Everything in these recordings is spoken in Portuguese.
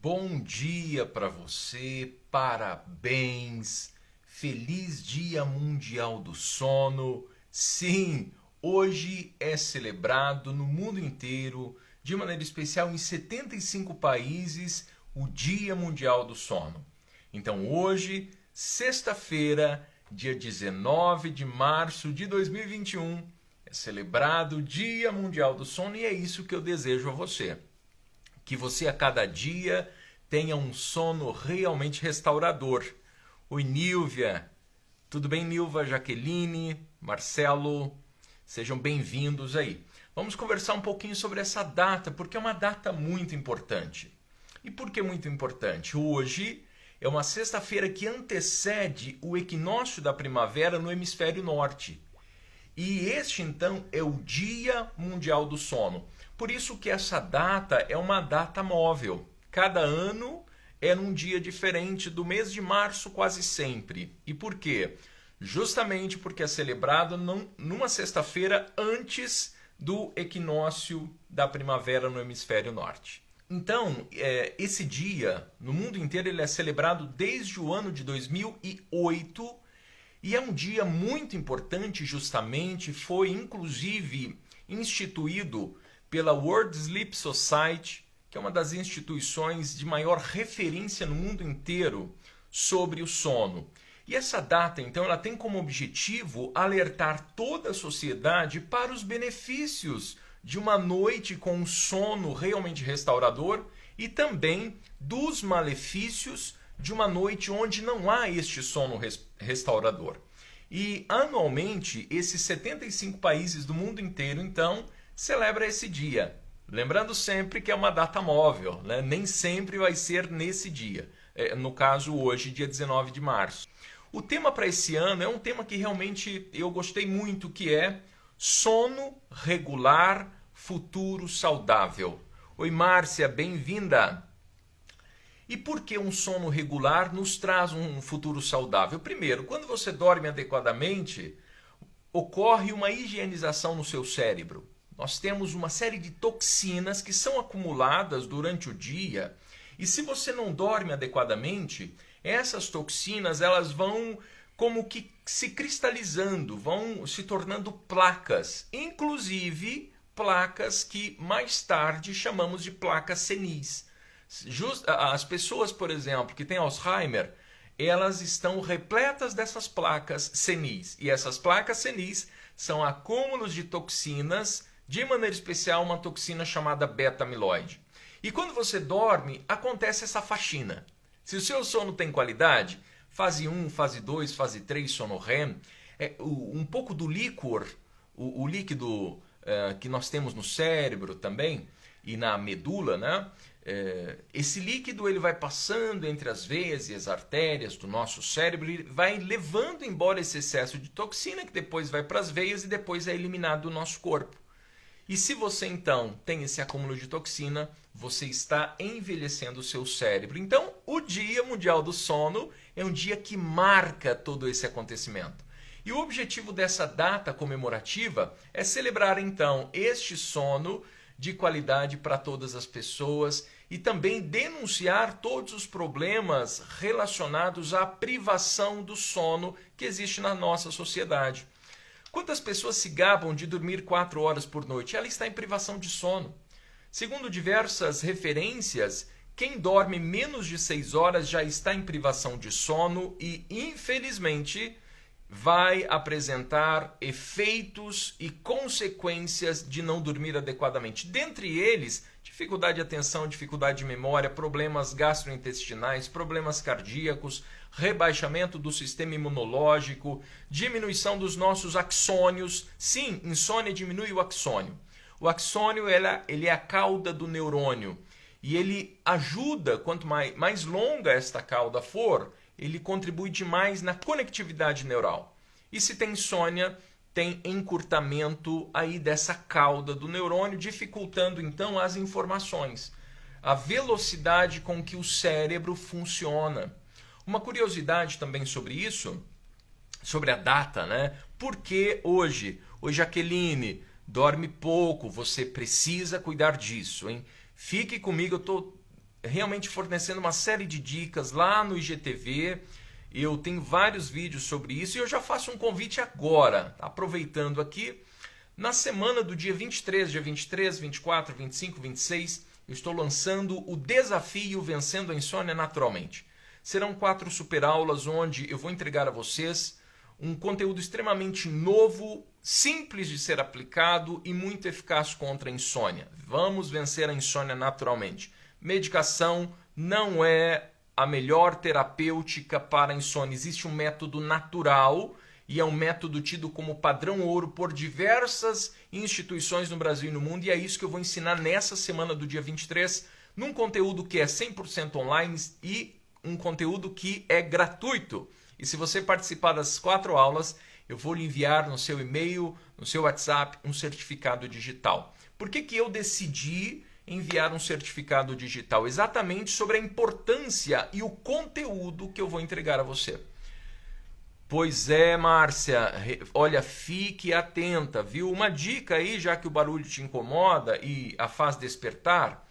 Bom dia para você, parabéns, feliz Dia Mundial do Sono. Sim, hoje é celebrado no mundo inteiro, de maneira especial em 75 países, o Dia Mundial do Sono. Então hoje, sexta-feira, dia 19 de março de 2021, é celebrado o Dia Mundial do Sono e é isso que eu desejo a você. Que você a cada dia tenha um sono realmente restaurador. Oi, Nilvia. Tudo bem, Nilva, Jaqueline, Marcelo? Sejam bem-vindos aí. Vamos conversar um pouquinho sobre essa data, porque é uma data muito importante. E por que muito importante? Hoje é uma sexta-feira que antecede o equinócio da primavera no hemisfério norte. E este, então, é o Dia Mundial do Sono. Por isso que essa data é uma data móvel. Cada ano é num dia diferente do mês de março quase sempre. E por quê? Justamente porque é celebrado numa sexta-feira antes do equinócio da primavera no hemisfério norte. Então, esse dia, no mundo inteiro, ele é celebrado desde o ano de 2008 e é um dia muito importante, justamente, foi inclusive instituído pela World Sleep Society, que é uma das instituições de maior referência no mundo inteiro sobre o sono. E essa data, então, ela tem como objetivo alertar toda a sociedade para os benefícios de uma noite com um sono realmente restaurador e também dos malefícios de uma noite onde não há este sono restaurador. E anualmente, esses 75 países do mundo inteiro, então, celebra esse dia. Lembrando sempre que é uma data móvel, né? Nem sempre vai ser nesse dia. No caso, hoje, dia 19 de março. O tema para esse ano é um tema que realmente eu gostei muito, que é sono regular, futuro saudável. Oi, Márcia, bem-vinda! E por que um sono regular nos traz um futuro saudável? Primeiro, quando você dorme adequadamente, ocorre uma higienização no seu cérebro. Nós temos uma série de toxinas que são acumuladas durante o dia e se você não dorme adequadamente, essas toxinas elas vão como que se cristalizando, vão se tornando placas, inclusive placas que mais tarde chamamos de placas senis. As pessoas, por exemplo, que têm Alzheimer, elas estão repletas dessas placas senis. E essas placas senis são acúmulos de toxinas, de maneira especial uma toxina chamada beta-amiloide. E quando você dorme, acontece essa faxina. Se o seu sono tem qualidade, fase 1, fase 2, fase 3, sono REM, um pouco do líquor, o líquido que nós temos no cérebro também, e na medula, né? Esse líquido ele vai passando entre as veias e as artérias do nosso cérebro e vai levando embora esse excesso de toxina que depois vai para as veias e depois é eliminado do nosso corpo. E se você então tem esse acúmulo de toxina, você está envelhecendo o seu cérebro. Então, o Dia Mundial do Sono é um dia que marca todo esse acontecimento. E o objetivo dessa data comemorativa é celebrar então este sono de qualidade para todas as pessoas e também denunciar todos os problemas relacionados à privação do sono que existe na nossa sociedade. Quantas pessoas se gabam de dormir 4 horas por noite? Ela está em privação de sono. Segundo diversas referências, quem dorme menos de 6 horas já está em privação de sono e, infelizmente, vai apresentar efeitos e consequências de não dormir adequadamente. Dentre eles, dificuldade de atenção, dificuldade de memória, problemas gastrointestinais, problemas cardíacos, rebaixamento do sistema imunológico, diminuição dos nossos axônios. Sim, insônia diminui o axônio. O axônio ele é a cauda do neurônio e ele ajuda, quanto mais longa esta cauda for, ele contribui demais na conectividade neural. E se tem insônia, tem encurtamento aí dessa cauda do neurônio, dificultando então as informações, a velocidade com que o cérebro funciona. Uma curiosidade também sobre isso, sobre a data, né? Por que hoje? Oi, Jaqueline, dorme pouco, você precisa cuidar disso, hein? Fique comigo, eu estou realmente fornecendo uma série de dicas lá no IGTV. Eu tenho vários vídeos sobre isso e eu já faço um convite agora, aproveitando aqui. Na semana do dia 23, 24, 25, 26, eu estou lançando o desafio Vencendo a Insônia Naturalmente. Serão 4 super aulas onde eu vou entregar a vocês um conteúdo extremamente novo, simples de ser aplicado e muito eficaz contra a insônia. Vamos vencer a insônia naturalmente. Medicação não é a melhor terapêutica para a insônia. Existe um método natural e é um método tido como padrão ouro por diversas instituições no Brasil e no mundo, e é isso que eu vou ensinar nessa semana do dia 23, num conteúdo que é 100% online e um conteúdo que é gratuito. E se você participar das 4 aulas, eu vou lhe enviar no seu e-mail, no seu WhatsApp, um certificado digital. Por que eu decidi enviar um certificado digital? Exatamente sobre a importância e o conteúdo que eu vou entregar a você. Pois é, Márcia, olha, fique atenta, viu? Uma dica aí, já que o barulho te incomoda e a faz despertar,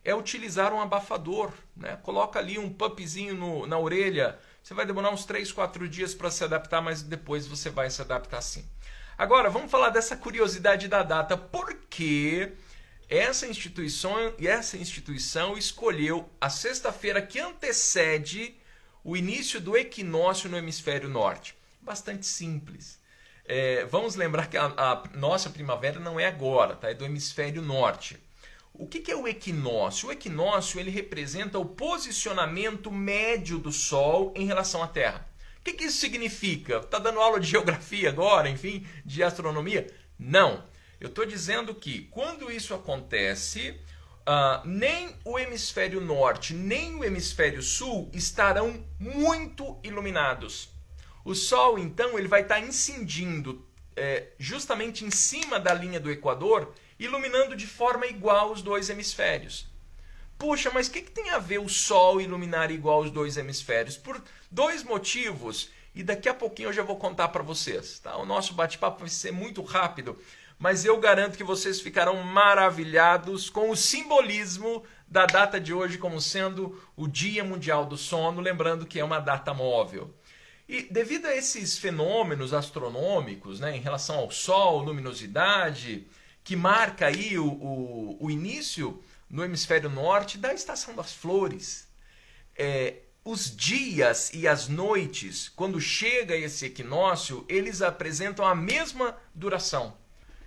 é utilizar um abafador, né? Coloca ali um puffzinho na orelha. Você vai demorar uns 3, 4 dias para se adaptar, mas depois você vai se adaptar sim. Agora, vamos falar dessa curiosidade da data. Por que essa instituição escolheu a sexta-feira que antecede o início do equinócio no hemisfério norte? Bastante simples. Vamos lembrar que a nossa primavera não é agora, tá? É do hemisfério norte. O que é o equinócio? O equinócio ele representa o posicionamento médio do Sol em relação à Terra. O que isso significa? Está dando aula de geografia agora, enfim, de astronomia? Não. Eu estou dizendo que quando isso acontece, nem o hemisfério norte, nem o hemisfério sul estarão muito iluminados. O Sol, então, ele vai estar incidindo justamente em cima da linha do Equador, iluminando de forma igual os 2 hemisférios. Puxa, mas o que tem a ver o Sol iluminar igual os 2 hemisférios? Por 2 motivos, e daqui a pouquinho eu já vou contar para vocês. Tá? O nosso bate-papo vai ser muito rápido, mas eu garanto que vocês ficarão maravilhados com o simbolismo da data de hoje como sendo o Dia Mundial do Sono, lembrando que é uma data móvel. E devido a esses fenômenos astronômicos, né, em relação ao Sol, luminosidade, que marca aí o início no hemisfério norte da estação das flores. Os dias e as noites, quando chega esse equinócio, eles apresentam a mesma duração.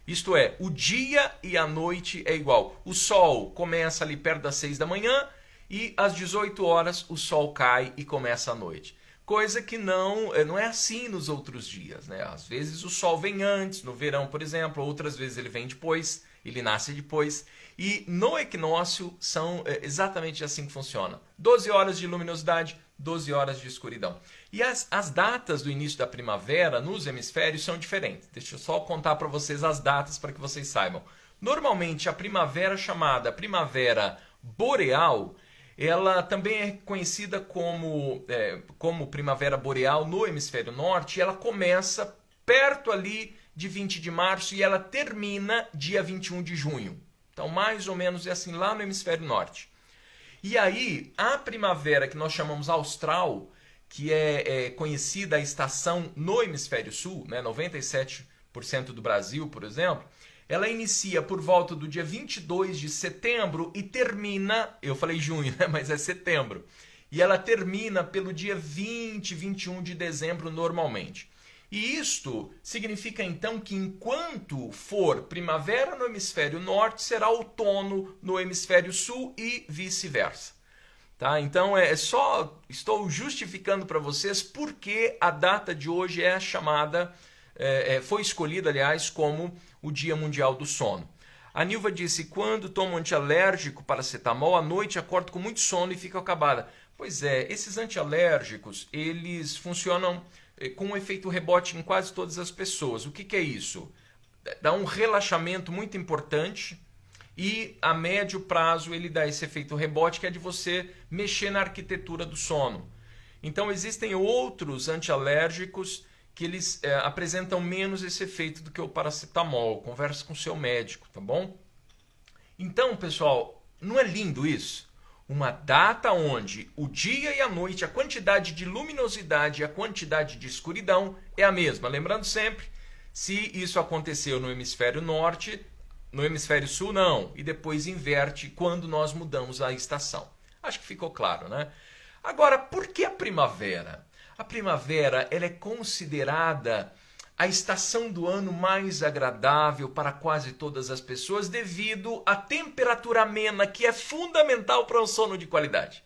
Isto é, o dia e a noite é igual. O sol começa ali perto das 6 da manhã e às 18 horas o sol cai e começa a noite. Coisa que não é assim nos outros dias, né? Às vezes o sol vem antes, no verão, por exemplo, outras vezes ele vem depois, ele nasce depois. E no equinócio são exatamente assim que funciona. 12 horas de luminosidade, 12 horas de escuridão. E as datas do início da primavera nos hemisférios são diferentes. Deixa eu só contar para vocês as datas para que vocês saibam. Normalmente a primavera chamada primavera boreal, ela também é conhecida como primavera boreal no hemisfério norte. Ela começa perto ali de 20 de março e ela termina dia 21 de junho. Então, mais ou menos é assim lá no hemisfério norte. E aí, a primavera que nós chamamos austral, que é conhecida a estação no hemisfério sul, né, 97% do Brasil, por exemplo, ela inicia por volta do dia 22 de setembro e termina, eu falei junho, né, mas é setembro, e ela termina pelo dia 20, 21 de dezembro normalmente. E isto significa então que enquanto for primavera no hemisfério norte, será outono no hemisfério sul e vice-versa. Tá? Então estou justificando para vocês porque a data de hoje é chamada, foi escolhida aliás como o Dia Mundial do Sono. A Nilva disse, quando tomo antialérgico paracetamol, à noite acordo com muito sono e fico acabada. Pois é, esses antialérgicos, eles funcionam com um efeito rebote em quase todas as pessoas. O que é isso? Dá um relaxamento muito importante e a médio prazo ele dá esse efeito rebote que é de você mexer na arquitetura do sono. Então existem outros antialérgicos que eles apresentam menos esse efeito do que o paracetamol. Converse com o seu médico, tá bom? Então, pessoal, não é lindo isso? Uma data onde o dia e a noite, a quantidade de luminosidade e a quantidade de escuridão é a mesma. Lembrando sempre, se isso aconteceu no hemisfério norte, no hemisfério sul não. E depois inverte quando nós mudamos a estação. Acho que ficou claro, né? Agora, por que a primavera? A primavera ela é considerada a estação do ano mais agradável para quase todas as pessoas devido à temperatura amena, que é fundamental para um sono de qualidade.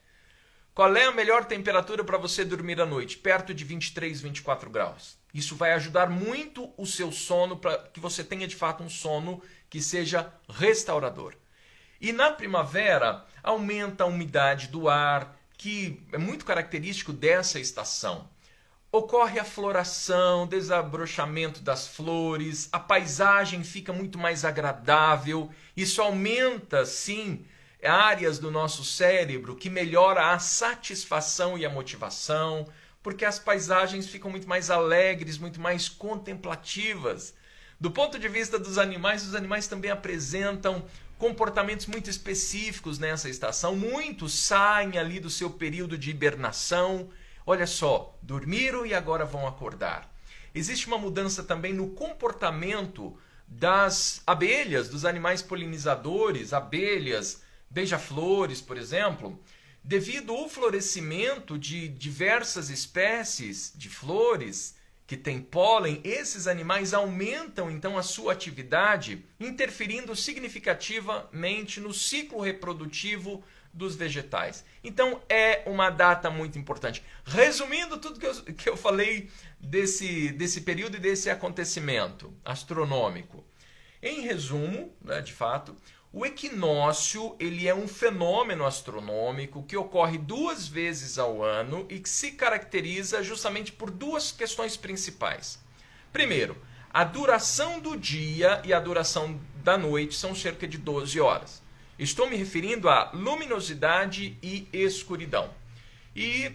Qual é a melhor temperatura para você dormir à noite? Perto de 23, 24 graus. Isso vai ajudar muito o seu sono para que você tenha de fato um sono que seja restaurador. E na primavera aumenta a umidade do ar, que é muito característico dessa estação. Ocorre a floração, desabrochamento das flores, a paisagem fica muito mais agradável. Isso aumenta, sim, áreas do nosso cérebro que melhora a satisfação e a motivação, porque as paisagens ficam muito mais alegres, muito mais contemplativas. Do ponto de vista dos animais, os animais também apresentam comportamentos muito específicos nessa estação. Muitos saem ali do seu período de hibernação. Olha só, dormiram e agora vão acordar. Existe uma mudança também no comportamento das abelhas, dos animais polinizadores, abelhas, beija-flores, por exemplo. Devido ao florescimento de diversas espécies de flores que têm pólen, esses animais aumentam então a sua atividade, interferindo significativamente no ciclo reprodutivo dos vegetais. Então é uma data muito importante. Resumindo tudo que eu falei desse período e desse acontecimento astronômico. Em resumo, né, de fato, o equinócio ele é um fenômeno astronômico que ocorre 2 vezes ao ano e que se caracteriza justamente por 2 questões principais. Primeiro, a duração do dia e a duração da noite são cerca de 12 horas. Estou me referindo à luminosidade e escuridão. E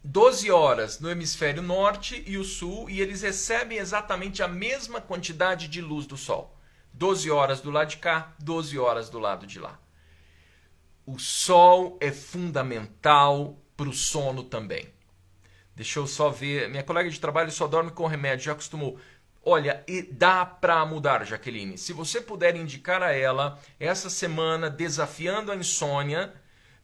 12 horas no hemisfério norte e o sul, e eles recebem exatamente a mesma quantidade de luz do Sol. 12 horas do lado de cá, 12 horas do lado de lá. O Sol é fundamental para o sono também. Deixa eu só ver. Minha colega de trabalho só dorme com remédio, já acostumou. Olha, e dá para mudar, Jaqueline. Se você puder indicar a ela, essa semana, desafiando a insônia,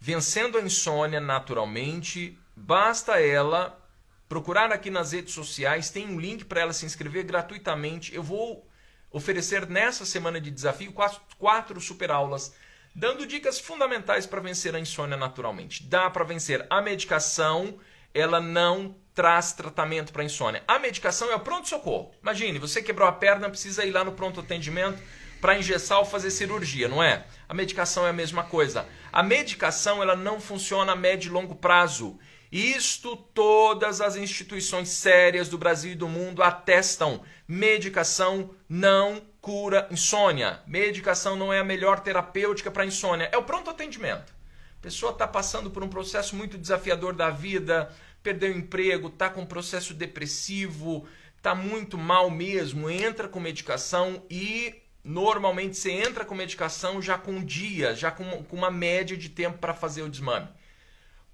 vencendo a insônia naturalmente, basta ela procurar aqui nas redes sociais, tem um link para ela se inscrever gratuitamente. Eu vou oferecer nessa semana de desafio 4 super aulas, dando dicas fundamentais para vencer a insônia naturalmente. Dá para vencer. A medicação, ela não traz tratamento para insônia. A medicação é o pronto-socorro. Imagine, você quebrou a perna, precisa ir lá no pronto-atendimento para engessar ou fazer cirurgia, não é? A medicação é a mesma coisa. A medicação ela não funciona a médio e longo prazo. Isto todas as instituições sérias do Brasil e do mundo atestam. Medicação não cura insônia. Medicação não é a melhor terapêutica para insônia. É o pronto atendimento. A pessoa está passando por um processo muito desafiador da vida, perdeu o emprego, está com um processo depressivo, está muito mal mesmo, entra com medicação e normalmente você entra com medicação já com um dia, já com uma média de tempo para fazer o desmame.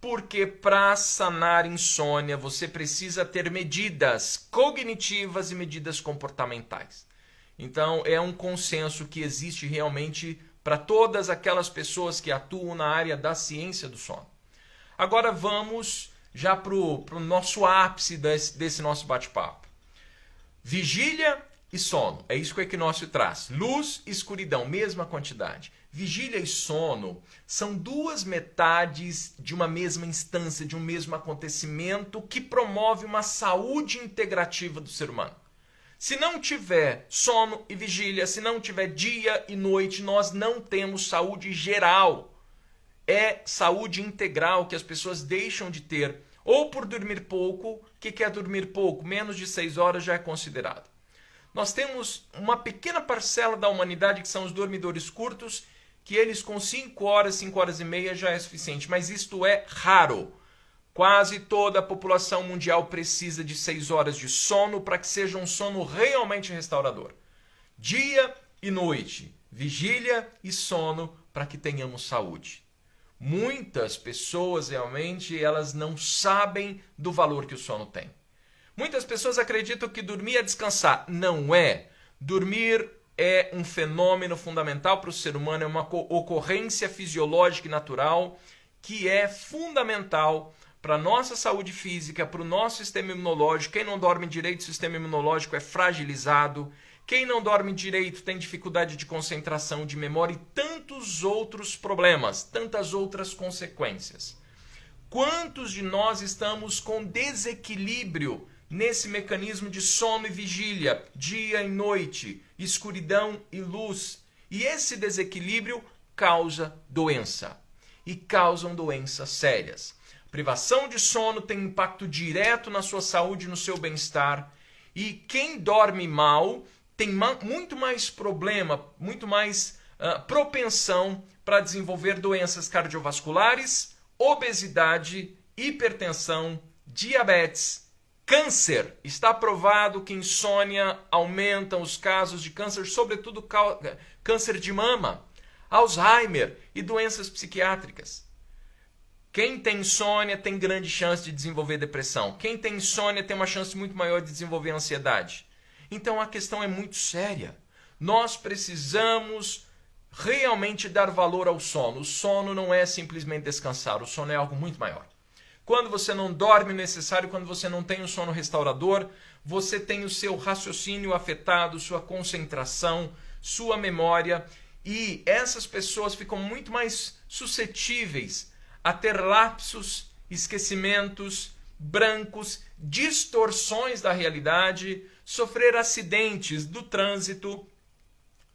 Porque para sanar insônia você precisa ter medidas cognitivas e medidas comportamentais. Então é um consenso que existe realmente para todas aquelas pessoas que atuam na área da ciência do sono. Agora vamos já para o nosso ápice desse nosso bate-papo. Vigília e sono, é isso que o equinócio traz. Luz e escuridão, mesma quantidade. Vigília e sono são 2 metades de uma mesma instância, de um mesmo acontecimento que promove uma saúde integrativa do ser humano. Se não tiver sono e vigília, se não tiver dia e noite, nós não temos saúde geral. É saúde integral que as pessoas deixam de ter, ou por dormir pouco. O que é dormir pouco? Menos de 6 horas já é considerado. Nós temos uma pequena parcela da humanidade que são os dormidores curtos, que eles com 5 horas, 5 horas e meia já é suficiente, mas isto é raro. Quase toda a população mundial precisa de 6 horas de sono para que seja um sono realmente restaurador. Dia e noite, vigília e sono para que tenhamos saúde. Muitas pessoas realmente elas não sabem do valor que o sono tem. Muitas pessoas acreditam que dormir é descansar. Não é. Dormir é um fenômeno fundamental para o ser humano, é uma ocorrência fisiológica e natural que é fundamental para a nossa saúde física, para o nosso sistema imunológico. Quem não dorme direito, o sistema imunológico é fragilizado. Quem não dorme direito tem dificuldade de concentração, de memória e tantos outros problemas, tantas outras consequências. Quantos de nós estamos com desequilíbrio nesse mecanismo de sono e vigília, dia e noite, escuridão e luz? E esse desequilíbrio causa doença. E causam doenças sérias. Privação de sono tem impacto direto na sua saúde e no seu bem-estar. E quem dorme mal tem muito mais problema, muito mais propensão para desenvolver doenças cardiovasculares, obesidade, hipertensão, diabetes, câncer. Está provado que insônia aumenta os casos de câncer, sobretudo câncer de mama, Alzheimer e doenças psiquiátricas. Quem tem insônia tem grande chance de desenvolver depressão. Quem tem insônia tem uma chance muito maior de desenvolver ansiedade. Então a questão é muito séria. Nós precisamos realmente dar valor ao sono. O sono não é simplesmente descansar, o sono é algo muito maior. Quando você não dorme o necessário, quando você não tem um sono restaurador, você tem o seu raciocínio afetado, sua concentração, sua memória, e essas pessoas ficam muito mais suscetíveis a ter lapsos, esquecimentos, brancos, distorções da realidade, sofrer acidentes do trânsito,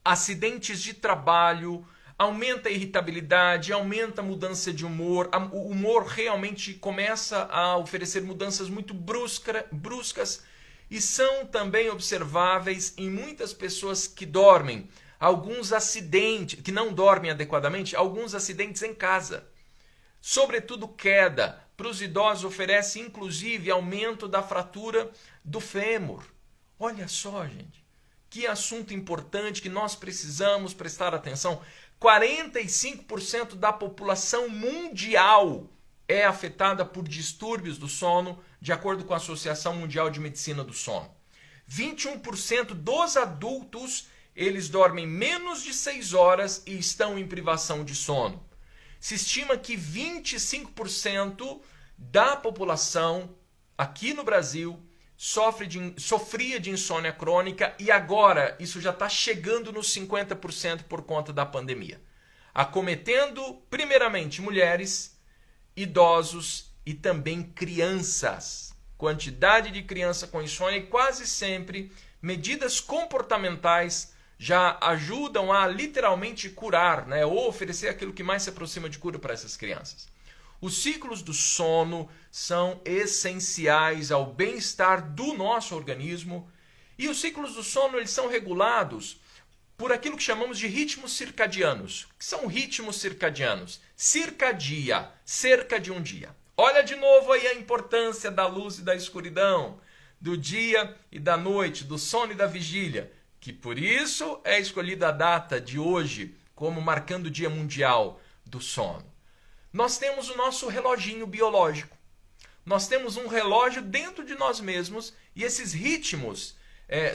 acidentes de trabalho, aumenta a irritabilidade, aumenta a mudança de humor. O humor realmente começa a oferecer mudanças muito bruscas e são também observáveis em muitas pessoas que dormem. Alguns acidentes, que não dormem adequadamente, alguns acidentes em casa. Sobretudo queda. Para os idosos oferece inclusive aumento da fratura do fêmur. Olha só, gente, que assunto importante que nós precisamos prestar atenção. 45% da população mundial é afetada por distúrbios do sono, de acordo com a Associação Mundial de Medicina do Sono. 21% dos adultos, eles dormem menos de 6 horas e estão em privação de sono. Se estima que 25% da população aqui no Brasil sofria de insônia crônica e agora isso já está chegando nos 50% por conta da pandemia. Acometendo primeiramente mulheres, idosos e também crianças. Quantidade de criança com insônia e quase sempre medidas comportamentais já ajudam a literalmente curar, né, ou oferecer aquilo que mais se aproxima de cura para essas crianças. Os ciclos do sono são essenciais ao bem-estar do nosso organismo e os ciclos do sono eles são regulados por aquilo que chamamos de ritmos circadianos. O que são ritmos circadianos? Circadia, cerca de um dia. Olha de novo aí a importância da luz e da escuridão, do dia e da noite, do sono e da vigília, que por isso é escolhida a data de hoje como marcando o Dia Mundial do Sono. Nós temos o nosso reloginho biológico. Nós temos um relógio dentro de nós mesmos e esses ritmos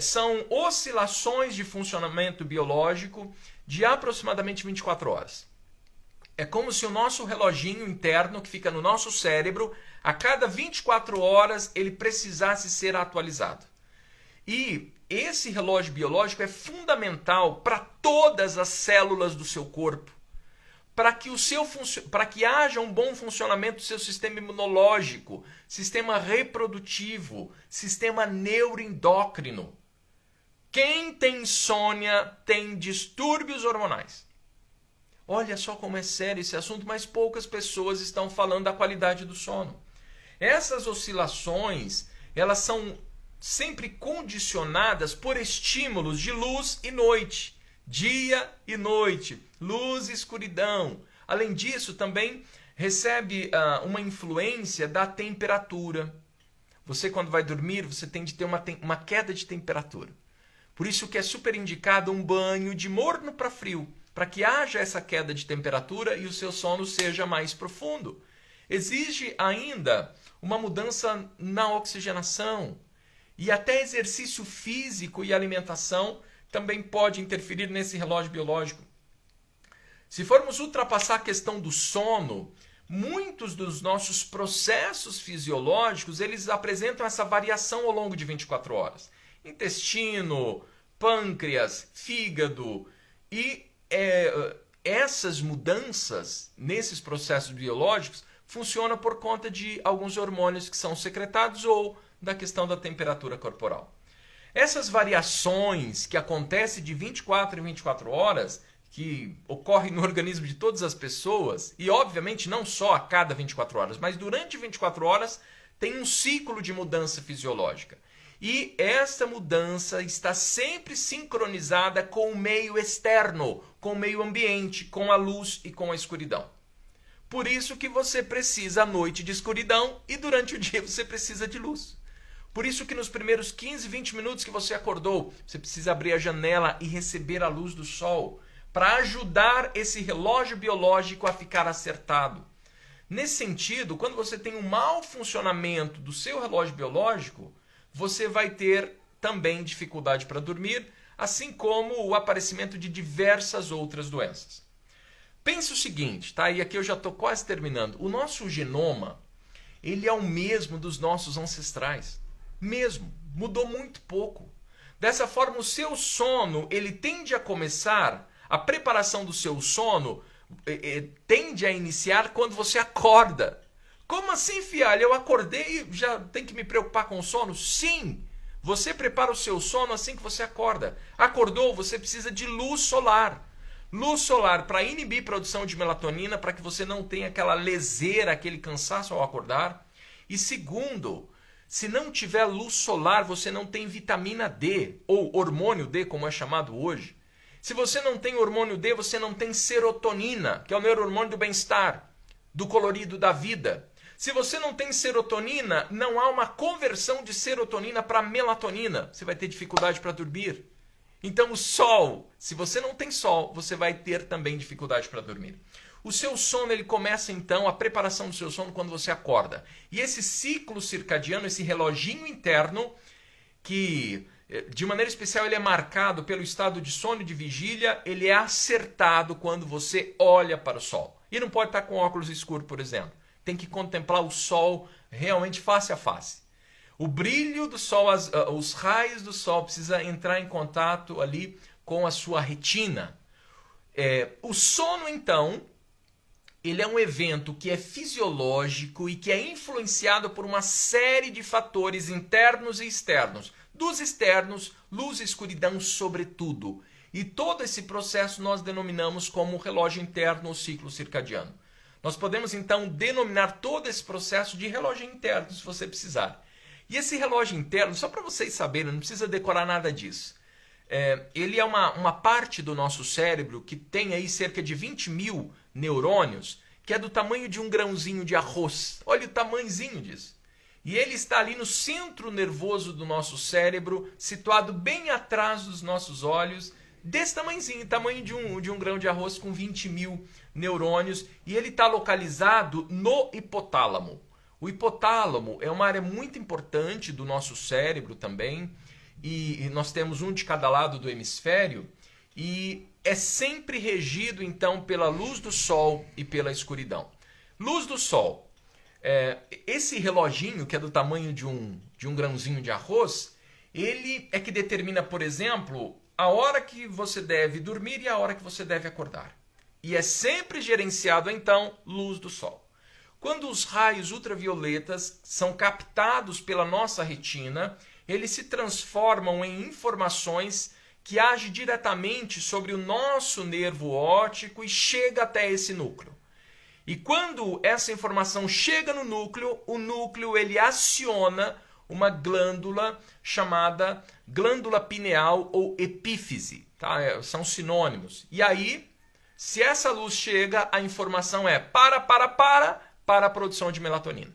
são oscilações de funcionamento biológico de aproximadamente 24 horas. É como se o nosso reloginho interno, que fica no nosso cérebro, a cada 24 horas ele precisasse ser atualizado. E esse relógio biológico é fundamental para todas as células do seu corpo, para que haja um bom funcionamento do seu sistema imunológico, sistema reprodutivo, sistema neuroendócrino. Quem tem insônia tem distúrbios hormonais. Olha só como é sério esse assunto, mas poucas pessoas estão falando da qualidade do sono. Essas oscilações, elas são sempre condicionadas por estímulos de luz e noite, dia e noite, luz e escuridão. Além disso, também recebe uma influência da temperatura. Você, quando vai dormir, você tem de ter uma queda de temperatura. Por isso que é super indicado um banho de morno para frio, para que haja essa queda de temperatura e o seu sono seja mais profundo. Exige ainda uma mudança na oxigenação e até exercício físico e alimentação também pode interferir nesse relógio biológico. Se formos ultrapassar a questão do sono, muitos dos nossos processos fisiológicos, eles apresentam essa variação ao longo de 24 horas. Intestino, pâncreas, fígado e essas mudanças nesses processos biológicos funcionam por conta de alguns hormônios que são secretados ou da questão da temperatura corporal. Essas variações que acontecem de 24 em 24 horas, que ocorrem no organismo de todas as pessoas, e obviamente não só a cada 24 horas, mas durante 24 horas tem um ciclo de mudança fisiológica. E essa mudança está sempre sincronizada com o meio externo, com o meio ambiente, com a luz e com a escuridão. Por isso que você precisa à noite de escuridão e durante o dia você precisa de luz. Por isso que nos primeiros 15, 20 minutos que você acordou, você precisa abrir a janela e receber a luz do sol para ajudar esse relógio biológico a ficar acertado. Nesse sentido, quando você tem um mau funcionamento do seu relógio biológico, você vai ter também dificuldade para dormir, assim como o aparecimento de diversas outras doenças. Pense o seguinte, tá? E aqui eu já estou quase terminando. O nosso genoma, ele é o mesmo dos nossos ancestrais. Mesmo. Mudou muito pouco. Dessa forma, o seu sono, ele tende a começar, a preparação do seu sono tende a iniciar quando você acorda. Como assim, filha? Eu acordei e já tem que me preocupar com o sono? Sim! Você prepara o seu sono assim que você acorda. Acordou, você precisa de luz solar. Luz solar para inibir a produção de melatonina, para que você não tenha aquela leseira, aquele cansaço ao acordar. E segundo, se não tiver luz solar, você não tem vitamina D, ou hormônio D, como é chamado hoje. Se você não tem hormônio D, você não tem serotonina, que é o neurohormônio do bem-estar, do colorido da vida. Se você não tem serotonina, não há uma conversão de serotonina para melatonina. Você vai ter dificuldade para dormir. Então o sol, se você não tem sol, você vai ter também dificuldade para dormir. O seu sono, ele começa então, a preparação do seu sono quando você acorda. E esse ciclo circadiano, esse reloginho interno, que de maneira especial ele é marcado pelo estado de sono e de vigília, ele é acertado quando você olha para o sol. E não pode estar com óculos escuros, por exemplo. Tem que contemplar o sol realmente face a face. O brilho do sol, os raios do sol precisa entrar em contato ali com a sua retina. O sono, então, ele é um evento que é fisiológico e que é influenciado por uma série de fatores internos e externos. Dos externos, luz e escuridão sobretudo. E todo esse processo nós denominamos como relógio interno ou ciclo circadiano. Nós podemos então denominar todo esse processo de relógio interno, se você precisar. E esse relógio interno, só para vocês saberem, não precisa decorar nada disso. Ele é uma parte do nosso cérebro que tem aí cerca de 20 mil neurônios, que é do tamanho de um grãozinho de arroz. Olha o tamanhozinho disso. E ele está ali no centro nervoso do nosso cérebro, situado bem atrás dos nossos olhos, desse tamanhozinho, tamanho de um grão de arroz com 20 mil neurônios. E ele está localizado no hipotálamo. O hipotálamo é uma área muito importante do nosso cérebro também, e nós temos um de cada lado do hemisfério, e é sempre regido então pela luz do sol e pela escuridão. Luz do sol. Esse reloginho, que é do tamanho de um grãozinho de arroz, ele é que determina, por exemplo, a hora que você deve dormir e a hora que você deve acordar. E é sempre gerenciado então luz do sol. Quando os raios ultravioletas são captados pela nossa retina, eles se transformam em informações que agem diretamente sobre o nosso nervo óptico e chega até esse núcleo. E quando essa informação chega no núcleo, o núcleo ele aciona uma glândula chamada glândula pineal ou epífise. Tá? São sinônimos. E aí, se essa luz chega, a informação é para a produção de melatonina.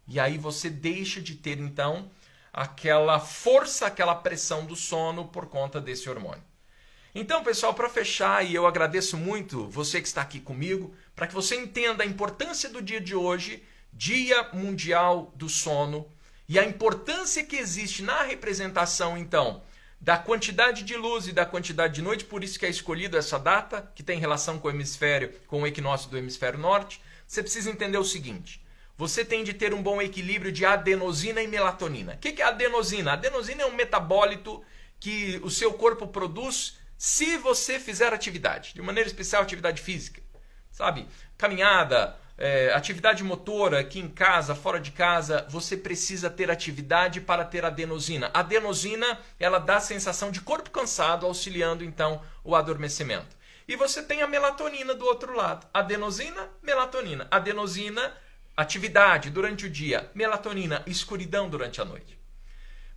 E aí você deixa de ter, então, aquela força, aquela pressão do sono por conta desse hormônio. Então, pessoal, para fechar, e eu agradeço muito você que está aqui comigo, para que você entenda a importância do dia de hoje, Dia Mundial do Sono, e a importância que existe na representação, então, da quantidade de luz e da quantidade de noite, por isso que é escolhida essa data, que tem relação com o hemisfério, com o equinócio do hemisfério norte. Você precisa entender o seguinte: você tem de ter um bom equilíbrio de adenosina e melatonina. O que é adenosina? A adenosina é um metabólito que o seu corpo produz se você fizer atividade, de maneira especial atividade física, sabe? Caminhada, atividade motora, aqui em casa, fora de casa, você precisa ter atividade para ter adenosina. A adenosina, ela dá a sensação de corpo cansado, auxiliando então o adormecimento. E você tem a melatonina do outro lado. Adenosina, melatonina. Adenosina, atividade durante o dia. Melatonina, escuridão durante a noite.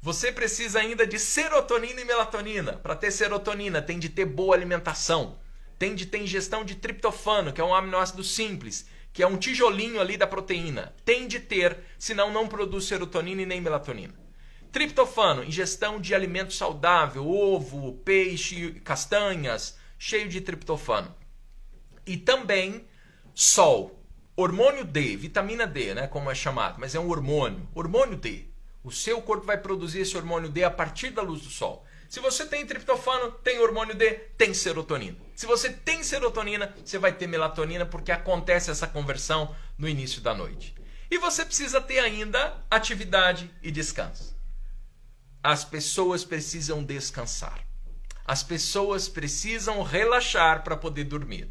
Você precisa ainda de serotonina e melatonina. Para ter serotonina, tem de ter boa alimentação. Tem de ter ingestão de triptofano, que é um aminoácido simples, que é um tijolinho ali da proteína. Tem de ter, senão não produz serotonina e nem melatonina. Triptofano, ingestão de alimento saudável, ovo, peixe, castanhas, cheio de triptofano. E também sol, hormônio D, vitamina D, né, como é chamado, mas é um hormônio, hormônio D. O seu corpo vai produzir esse hormônio D a partir da luz do sol. Se você tem triptofano, tem hormônio D, tem serotonina. Se você tem serotonina, você vai ter melatonina, porque acontece essa conversão no início da noite. E você precisa ter ainda atividade e descanso. As pessoas precisam descansar. As pessoas precisam relaxar para poder dormir.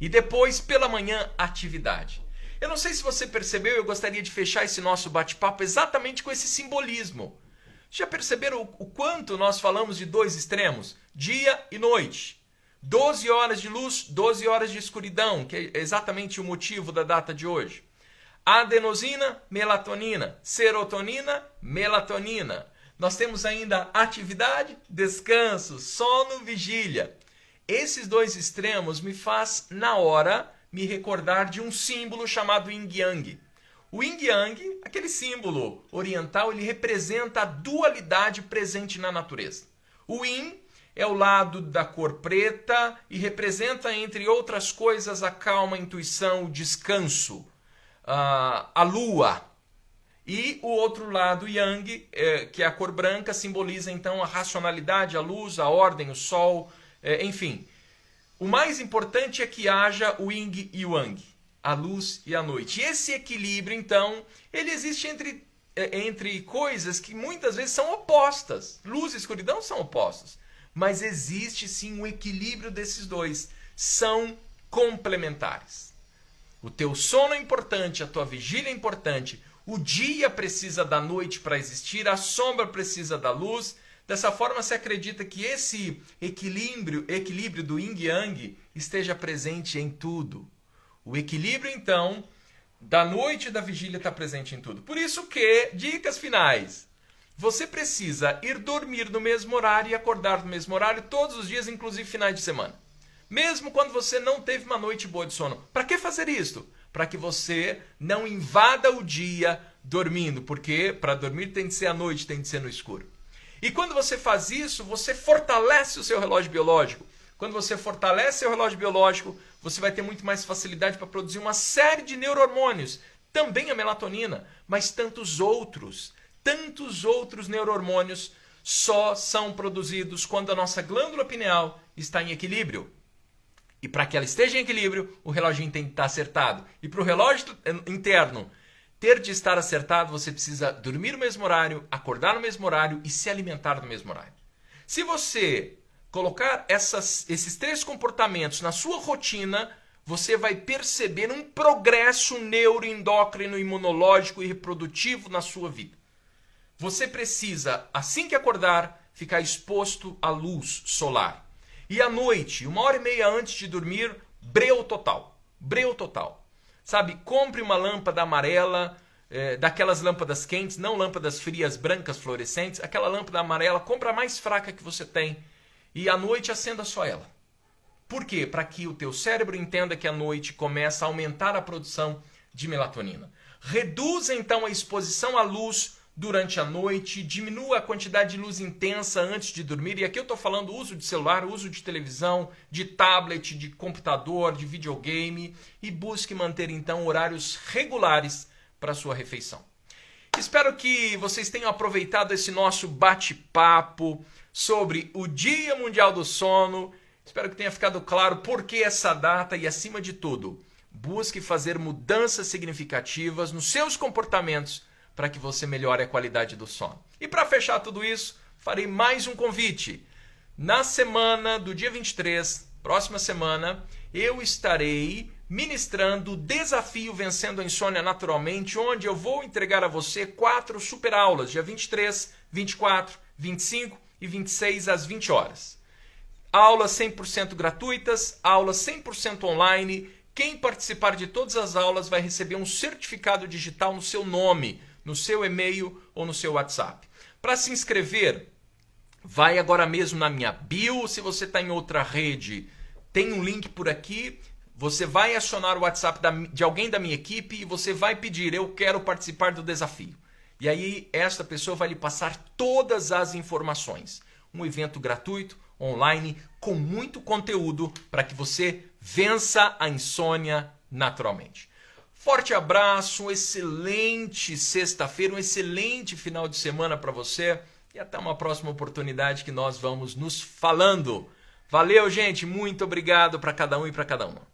E depois, pela manhã, atividade. Eu não sei se você percebeu, eu gostaria de fechar esse nosso bate-papo exatamente com esse simbolismo. Já perceberam o quanto nós falamos de dois extremos? Dia e noite. 12 horas de luz, 12 horas de escuridão, que é exatamente o motivo da data de hoje. Adenosina, melatonina. Serotonina, melatonina. Nós temos ainda atividade, descanso, sono, vigília. Esses dois extremos me faz, na hora, me recordar de um símbolo chamado Yin Yang. O Yin Yang, aquele símbolo oriental, ele representa a dualidade presente na natureza. O Yin é o lado da cor preta e representa, entre outras coisas, a calma, a intuição, o descanso, a lua. E o outro lado, Yang, que é a cor branca, simboliza então a racionalidade, a luz, a ordem, o sol, enfim. O mais importante é que haja o Yin e o Yang, a luz e a noite. E esse equilíbrio, então, ele existe entre coisas que muitas vezes são opostas. Luz e escuridão são opostos. Mas existe sim um equilíbrio desses dois. São complementares. O teu sono é importante, a tua vigília é importante. O dia precisa da noite para existir, a sombra precisa da luz. Dessa forma, se acredita que esse equilíbrio do Yin e Yang esteja presente em tudo. O equilíbrio, então, da noite e da vigília está presente em tudo. Por isso que, dicas finais, você precisa ir dormir no mesmo horário e acordar no mesmo horário todos os dias, inclusive finais de semana. Mesmo quando você não teve uma noite boa de sono. Para que fazer isso? Para que você não invada o dia dormindo, porque para dormir tem de ser à noite, tem de ser no escuro. E quando você faz isso, você fortalece o seu relógio biológico. Quando você fortalece seu relógio biológico, você vai ter muito mais facilidade para produzir uma série de neurohormônios. Também a melatonina, mas tantos outros neurohormônios só são produzidos quando a nossa glândula pineal está em equilíbrio. E para que ela esteja em equilíbrio, o relógio tem que estar acertado. E para o relógio interno ter de estar acertado, você precisa dormir no mesmo horário, acordar no mesmo horário e se alimentar no mesmo horário. Se você colocar esses três comportamentos na sua rotina, você vai perceber um progresso neuroendócrino, imunológico e reprodutivo na sua vida. Você precisa, assim que acordar, ficar exposto à luz solar. E à noite, 1h30 antes de dormir, breu total. Breu total. Sabe, compre uma lâmpada amarela, daquelas lâmpadas quentes, não lâmpadas frias, brancas, fluorescentes. Aquela lâmpada amarela, compra a mais fraca que você tem. E à noite acenda só ela. Por quê? Para que o teu cérebro entenda que à noite começa a aumentar a produção de melatonina. Reduza então a exposição à luz durante a noite, diminua a quantidade de luz intensa antes de dormir. E aqui eu estou falando uso de celular, uso de televisão, de tablet, de computador, de videogame. E busque manter então horários regulares para a sua refeição. Espero que vocês tenham aproveitado esse nosso bate-papo sobre o Dia Mundial do Sono. Espero que tenha ficado claro por que essa data e, acima de tudo, busque fazer mudanças significativas nos seus comportamentos para que você melhore a qualidade do sono. E para fechar tudo isso, farei mais um convite. Na semana do dia 23, próxima semana, eu estarei ministrando o desafio Vencendo a Insônia Naturalmente, onde eu vou entregar a você 4 super aulas, dia 23, 24, 25 e 26 às 20 horas. Aulas 100% gratuitas, aulas 100% online. Quem participar de todas as aulas vai receber um certificado digital no seu nome, no seu e-mail ou no seu WhatsApp. Para se inscrever, vai agora mesmo na minha bio. Se você está em outra rede, tem um link por aqui. Você vai acionar o WhatsApp de alguém da minha equipe e você vai pedir: eu quero participar do desafio. E aí esta pessoa vai lhe passar todas as informações. Um evento gratuito, online, com muito conteúdo para que você vença a insônia naturalmente. Forte abraço, excelente sexta-feira, um excelente final de semana para você e até uma próxima oportunidade que nós vamos nos falando. Valeu, gente, muito obrigado para cada um e para cada uma.